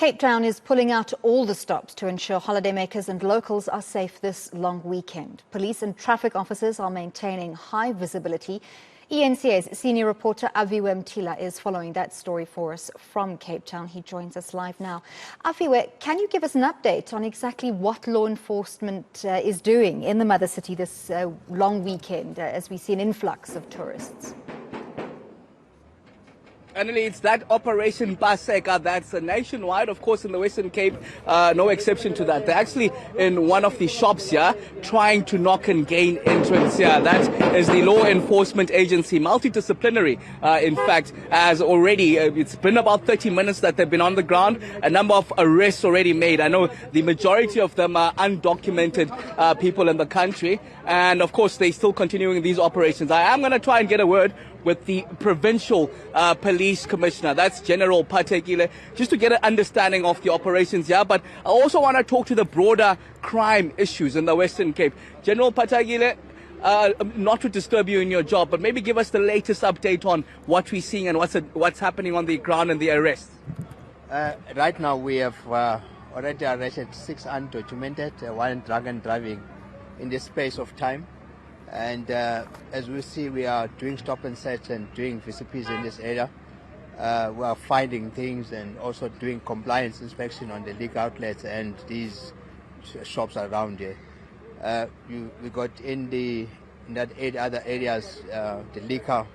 Cape Town is pulling out all the stops to ensure holidaymakers and locals are safe this long weekend. Police and traffic officers are maintaining high visibility. eNCA's senior reporter Aviwe Mtila is following that story for us from Cape Town. He joins us live now. Aviwe, can you give us an update on exactly what law enforcement is doing in the mother city this long weekend as we see an influx of tourists? Annalie, it's that Operation Paseka that's nationwide, of course, in the Western Cape, no exception to that. They're actually in one of the shops here trying to knock and gain entrance here. That is the law enforcement agency, multidisciplinary, in fact, has already, it's been about 30 minutes that they've been on the ground, a number of arrests already made. I know the majority of them are undocumented people in the country, and of course, they're still continuing these operations. I am going to try and get a word with the provincial police commissioner, that's General Patekile, just to get an understanding of the operations here. But I also want to talk to the broader crime issues in the Western Cape. General Patekile, not to disturb you in your job, but maybe give us the latest update on what we're seeing and what's happening on the ground and the arrests. Right now we have already arrested 6 undocumented, one drug and driving in this space of time. And as we see, we are doing stop and search and doing VCPs in this area. We are finding things and also doing compliance inspection on the liquor outlets and these shops around here. We got in that other areas the liquor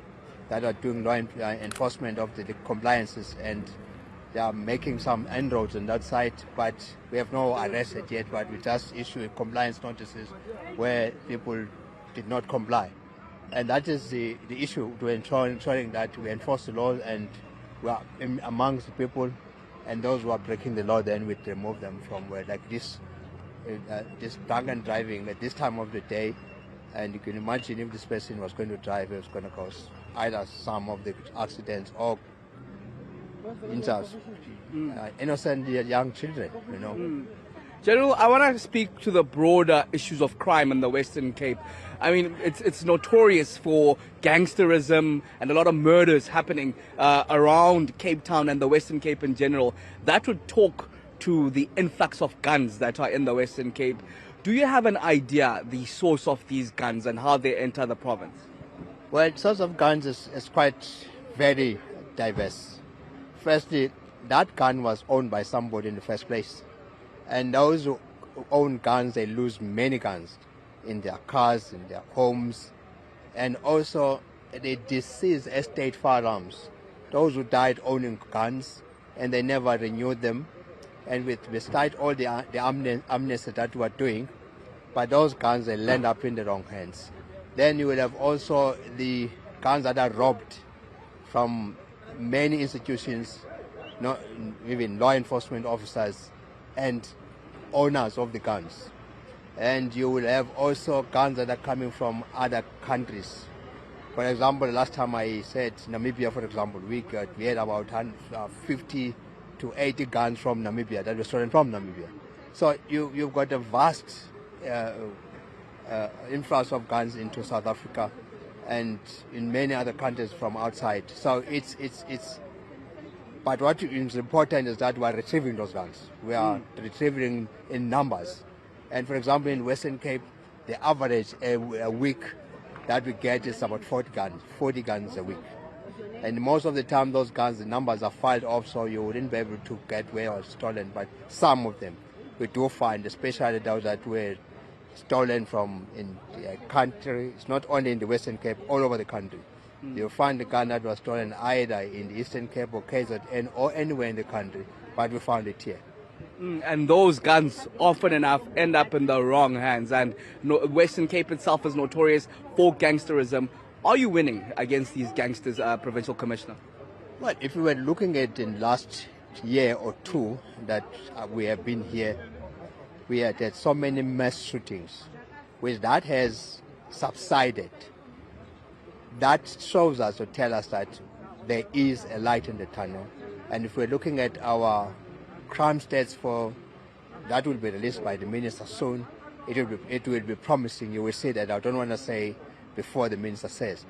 that are doing law enforcement of the compliances, and they are making some inroads on that side, but we have no arrested yet. But we just issue compliance notices where people did not comply, and that is the issue, to ensuring that we enforce the law and we are amongst the people, and those who are breaking the law, then we remove them from where, like this drunk and driving at this time of the day. And you can imagine if this person was going to drive, it was going to cause either some of the accidents or innocent young children, you know. General, I want to speak to the broader issues of crime in the Western Cape. I mean, it's notorious for gangsterism and a lot of murders happening around Cape Town and the Western Cape in general. That would talk to the influx of guns that are in the Western Cape. Do you have an idea the source of these guns and how they enter the province? Well, the source of guns is quite very diverse. Firstly, that gun was owned by somebody in the first place. And those who own guns, they lose many guns in their cars, in their homes. And also, they deceased estate firearms. Those who died owning guns, and they never renewed them. And despite all the amnesty that we are doing, but those guns, they land up in the wrong hands. Then you will have also the guns that are robbed from many institutions, not even law enforcement officers and owners of the guns. And you will have also guns that are coming from other countries. For example, last time I said Namibia, for example, we had about 50 to 80 guns from Namibia that were stolen from Namibia. So you've got a vast influx of guns into South Africa and in many other countries from outside. So it's but what is important is that we are retrieving those guns. We are retrieving in numbers. And for example, in Western Cape, the average a week that we get is about 40 guns a week. And most of the time, those guns, the numbers are filed off, so you wouldn't be able to get where it was stolen. But some of them we do find, especially those that were stolen from in the country. It's not only in the Western Cape, all over the country. You'll find the gun that was stolen either in the Eastern Cape or KZN or anywhere in the country, but we found it here. And those guns often enough end up in the wrong hands, and Western Cape itself is notorious for gangsterism. Are you winning against these gangsters, Provincial Commissioner? Well, if we were looking at in last year or two that we have been here, we had so many mass shootings, which that has subsided. That shows us or tell us that there is a light in the tunnel. And if we're looking at our crime stats that will be released by the minister soon, it will be promising. You will see that. I don't want to say before the minister says,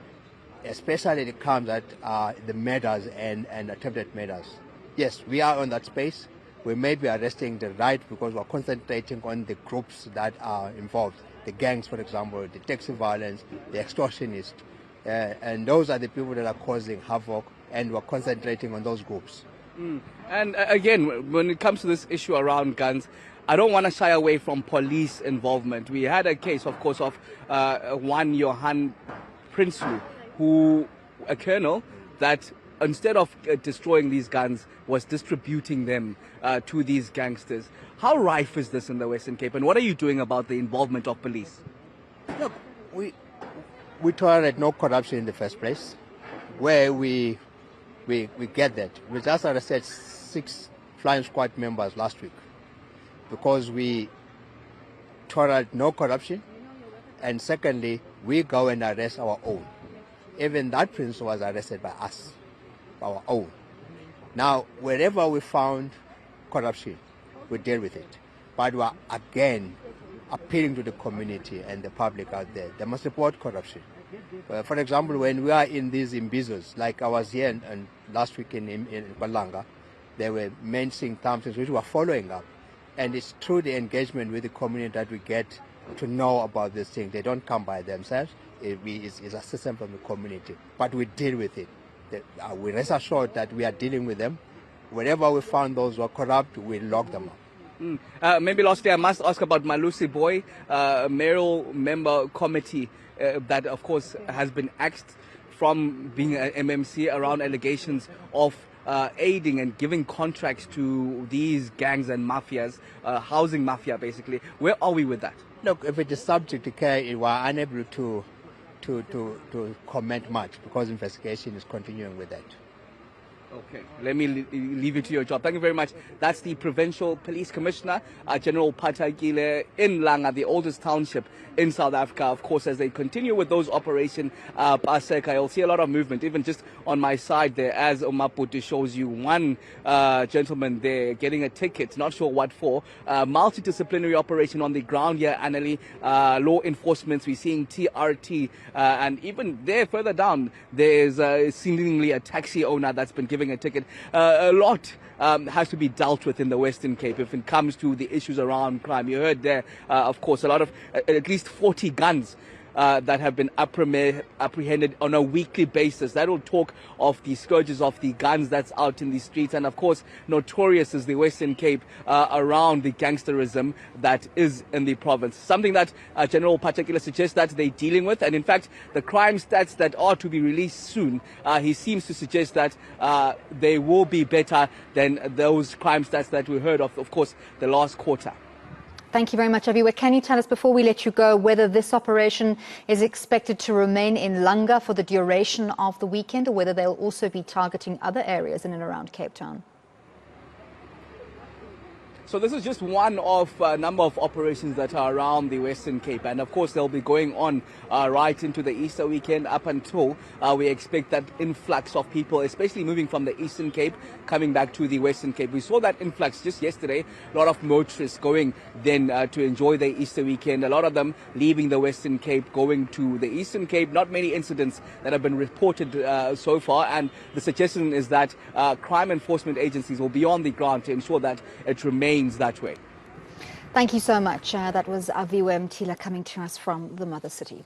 especially the crimes that are the murders and attempted murders. Yes, we are on that space, we may be arresting the right because we're concentrating on the groups that are involved. The gangs, for example, the taxi violence, the extortionists. And those are the people that are causing havoc, and we're concentrating on those groups. And again, when it comes to this issue around guns, I don't want to shy away from police involvement. We had a case, of course, of one Johan Prinsloo, a colonel that instead of destroying these guns was distributing them to these gangsters. How rife is this in the Western Cape, and what are you doing about the involvement of police? Look, we tolerate no corruption in the first place. Where we get that. We just arrested 6 flying squad members last week because we tolerate no corruption, and secondly, we go and arrest our own. Even that prince was arrested by us, our own. Now, wherever we found corruption, we deal with it. But we are again appealing to the community and the public out there. They must report corruption. For example, when we are in these imbizos, like I was here and last week in Balanga, they were mentioning things which we are following up. And it's through the engagement with the community that we get to know about this thing. They don't come by themselves. It's a system from the community. But we deal with it. We rest assured that we are dealing with them. Wherever we found those who are corrupt, we lock them up. Maybe lastly, I must ask about Malusi Boy, mayoral member committee that, of course, has been axed from being an MMC around allegations of aiding and giving contracts to these gangs and mafias, housing mafia, basically. Where are we with that? Look, if it is subject to care, we are unable to comment much because investigation is continuing with that. Okay, let me leave you to your job. Thank you very much. That's the Provincial Police Commissioner, General Patakile in Langa, the oldest township in South Africa. Of course, as they continue with those Operation Paseka, you'll see a lot of movement, even just on my side there, as Omaputi shows you. One gentleman there getting a ticket, not sure what for. Multidisciplinary operation on the ground here, Annalie. Law enforcement, we're seeing TRT. And even there, further down, there's seemingly a taxi owner that's been given a ticket. A lot has to be dealt with in the Western Cape if it comes to the issues around crime. You heard there, of course, a lot of at least 40 guns that have been apprehended on a weekly basis. That will talk of the scourges of the guns that's out in the streets, and of course notorious is the Western Cape around the gangsterism that is in the province. Something that General Patakila suggests that they're dealing with, and in fact the crime stats that are to be released soon, he seems to suggest that they will be better than those crime stats that we heard of course, the last quarter. Thank you very much, Aviwe. Can you tell us, before we let you go, whether this operation is expected to remain in Langa for the duration of the weekend, or whether they'll also be targeting other areas in and around Cape Town? So this is just one of a number of operations that are around the Western Cape. And of course, they'll be going on right into the Easter weekend up until we expect that influx of people, especially moving from the Eastern Cape, coming back to the Western Cape. We saw that influx just yesterday. A lot of motorists going then to enjoy their Easter weekend. A lot of them leaving the Western Cape, going to the Eastern Cape. Not many incidents that have been reported so far. And the suggestion is that crime enforcement agencies will be on the ground to ensure that it remains that way. Thank you so much. That was Aviwe Mtila coming to us from the Mother City.